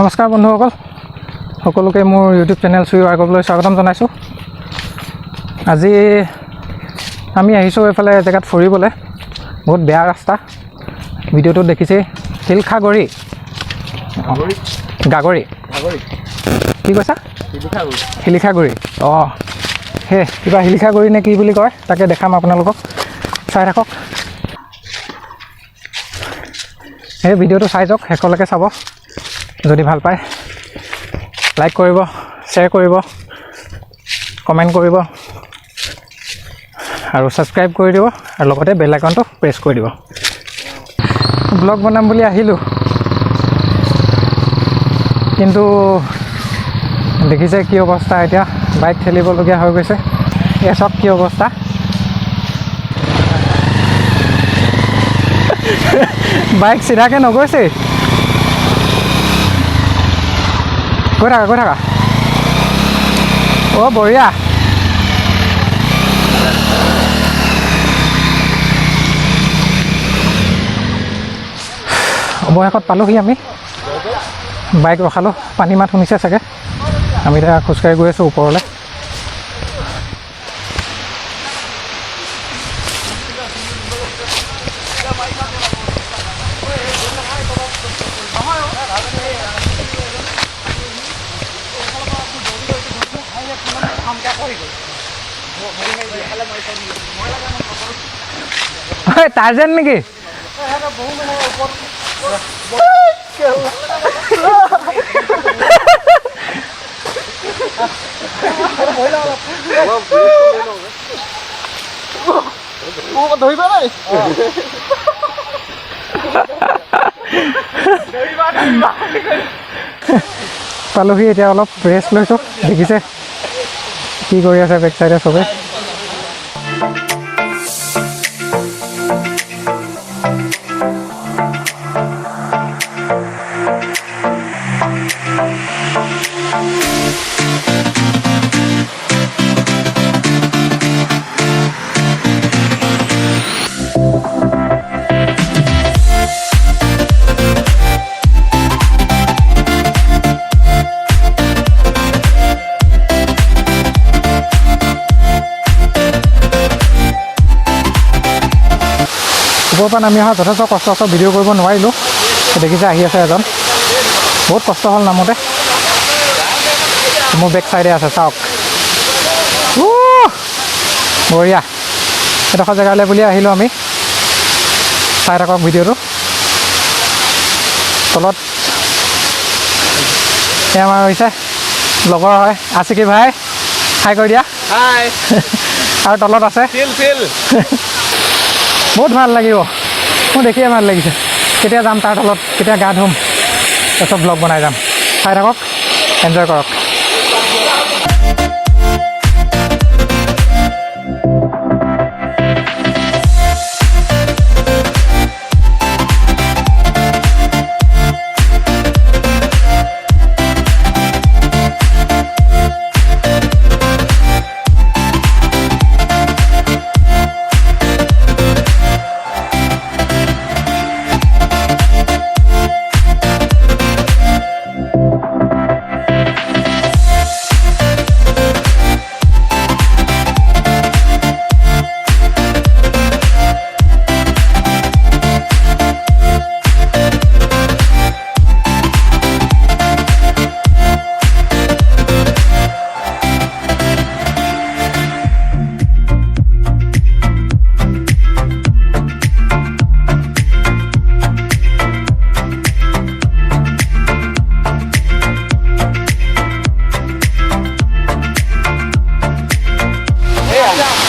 নমস্কাৰ বন্ধুসকল, সকলোকে মোৰ ইউটিউব চেনেল চুই আৰ্গলৈ স্বাগতম জনাইছোঁ। আজি আমি আহিছোঁ এইফালে জেগাত ফুৰিবলৈ। বহুত বেয়া ৰাস্তা, ভিডিঅ'টোত দেখিছেই। শিলখাগৰি গাগৰি কি কৈছা? শিলিখাগুৰি। অঁ, সেই কিবা শিলিখাগুৰি নে কি বুলি কয়, তাকে দেখাম আপোনালোকক, চাই থাকক। সেই ভিডিঅ'টো চাই যাওক, শেষলৈকে চাব। যদি ভাল পায় লাইক কৰিব, শ্বেয়াৰ কৰিব, কমেণ্ট কৰিব আৰু ছাবস্ক্ৰাইব কৰি দিব, আৰু লগতে বেল আইকনটো প্ৰেছ কৰি দিব। ব্লগ বনাম বুলি আহিলোঁ, কিন্তু দেখিছে কি অৱস্থা। এতিয়া বাইক ঠেলিবলগীয়া হৈ গৈছে। এয়া চাওক কি অৱস্থা। বাইক চিধাকৈ নগৈছেই। গৈ থাকা। অ' বঢ়িয়া। অৱশেষত পালোঁহি আমি। বাইক ৰখালোঁ, পানী মাত শুনিছে চাগে। আমি এতিয়া খোজকাঢ়ি গৈ আছোঁ ওপৰলৈ। টাৰ্জেন নেকি? ধৰিবা নাই? পালোহি, এতিয়া অলপ ৰেষ্ট লৈছোঁ। দেখিছে কি কৰি আছে বেক চাইডে চবে। ওপৰৰ পৰা নামি অহা যথেষ্ট কষ্ট ভিডিঅ' কৰিব নোৱাৰিলোঁ। দেখিছে আহি আছে এজন, বহুত কষ্ট হ'ল নামতে। মোৰ বেক চাইডে আছে, চাওক। বঢ়িয়া। এডোখৰ জেগালৈ বুলি আহিলোঁ আমি। চাই থাকক ভিডিঅ'টো। তলত এয়া আমাৰ হৈছে লগৰ হয় আছিকি ভাই, হাই কৰি দিয়া। হাই। আৰু তলত আছে বহুত ভাল লাগিব, মোৰ দেখিয়ে ভাল লাগিছে। কেতিয়া যাম তাৰ তলত, কেতিয়া গা ধুম, তাৰপিছত ব্লগ বনাই যাম। চাই থাকক, এনজয় কৰক।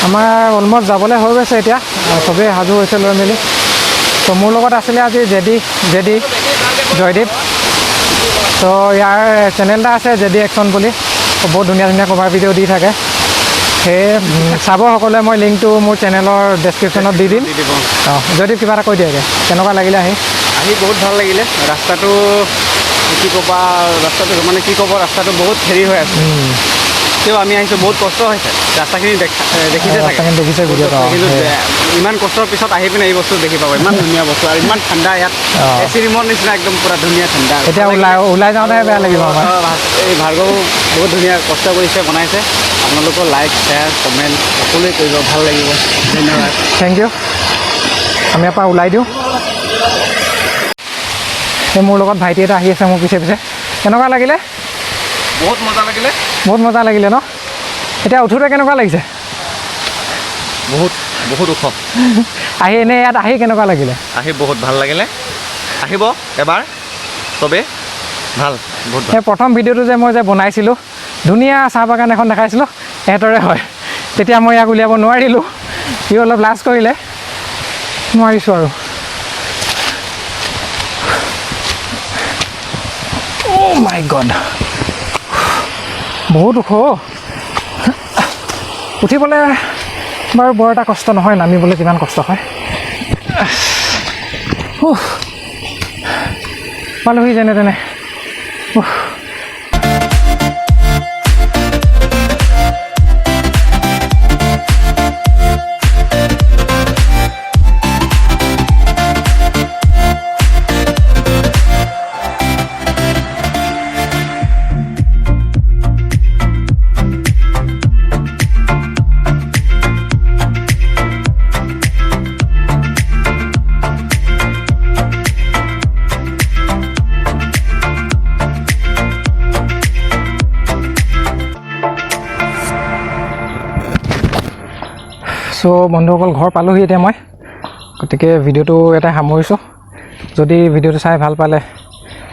আমাৰ অলমষ্ট যাবলৈ হৈ গৈছে এতিয়া, চবেই সাজু হৈছে লৈ মেলি। তো মোৰ লগত আছিলে আজি জেডি জয়দীপ। তো ইয়াৰ চেনেল এটা আছে জেডি একশ্যন বুলি, বহুত ধুনীয়া কভাৰ ভিডিঅ' দি থাকে। সেয়ে চাব সকলোৱে। মই লিংকটো মোৰ চেনেলৰ ডেছক্ৰিপশ্যনত দি দিম। অঁ, জয়দীপ কিবা এটা কৈ দিয়েগৈ, কেনেকুৱা লাগিলে আহি বহুত ভাল লাগিলে। ৰাস্তাটো কি ক'বা, ৰাস্তাটো বহুত হেৰি হৈ আছে। তেও আমি আহিছোঁ বহুত কষ্ট হৈছে ৰাস্তাখিনি দেখিছে চাগে ৰাস্তাখিনি দেখিছে ভিডিঅ'ত কিন্তু ইমান কষ্টৰ পিছত আহি পিনে এই বস্তু দেখি পাব ইমান ধুনীয়া বস্তু আৰু ইমান ঠাণ্ডা ইয়াত এচি ৰুমৰ নিচিনা একদম পুৰা ধুনীয়া ঠাণ্ডা এতিয়া ওলাই যাওঁতেহে বেয়া লাগিব আমাৰ এই ভাৰ্গৱ বহুত ধুনীয়া কষ্ট কৰিছে বনাইছে আপোনালোকৰ লাইক শ্বেয়াৰ কমেণ্ট সকলোৱে কৰিব ভাল লাগিব ধন্যবাদ থেংক ইউ আমি ইয়াৰ পৰা ওলাই দিওঁ এই মোৰ লগত ভাইটি এটা আহি আছে মোৰ পিছে পিছে কেনেকুৱা লাগিলে বহুত মজা লাগিলে বহুত মজা লাগিলে ন এতিয়া উঠোঁতে কেনেকুৱা লাগিছে বহুত বহুত ওখ আহি এনেই ইয়াত আহি কেনেকুৱা লাগিলে আহি বহুত ভাল লাগিলে আহিব এবাৰ চবে ভাল বহুত সেই প্ৰথম ভিডিঅ'টো যে মই যে বনাইছিলোঁ ধুনীয়া চাহ বাগান এখন দেখাইছিলোঁ এহেঁতৰে হয় তেতিয়া মই ইয়াক উলিয়াব নোৱাৰিলোঁ সি অলপ লাজ কৰিলে নোৱাৰিছোঁ আৰু অ' মাই গড বহুত ওখ উঠিবলৈ বাৰু বৰ এটা কষ্ট নহয় নামিবলৈ কিমান কষ্ট হয় পালোহি যেনে তেনে চ' বন্ধুসকল ঘৰ পালোহি এতিয়া মই গতিকে ভিডিঅ'টো এটা সামৰিছোঁ যদি ভিডিঅ'টো চাই ভাল পালে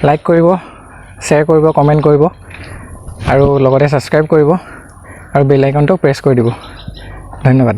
লাইক কৰিব শ্বেয়াৰ কৰিব কমেণ্ট কৰিব আৰু লগতে ছাবস্ক্ৰাইব কৰিব আৰু বেল আইকনটো প্ৰেছ কৰি দিব ধন্যবাদ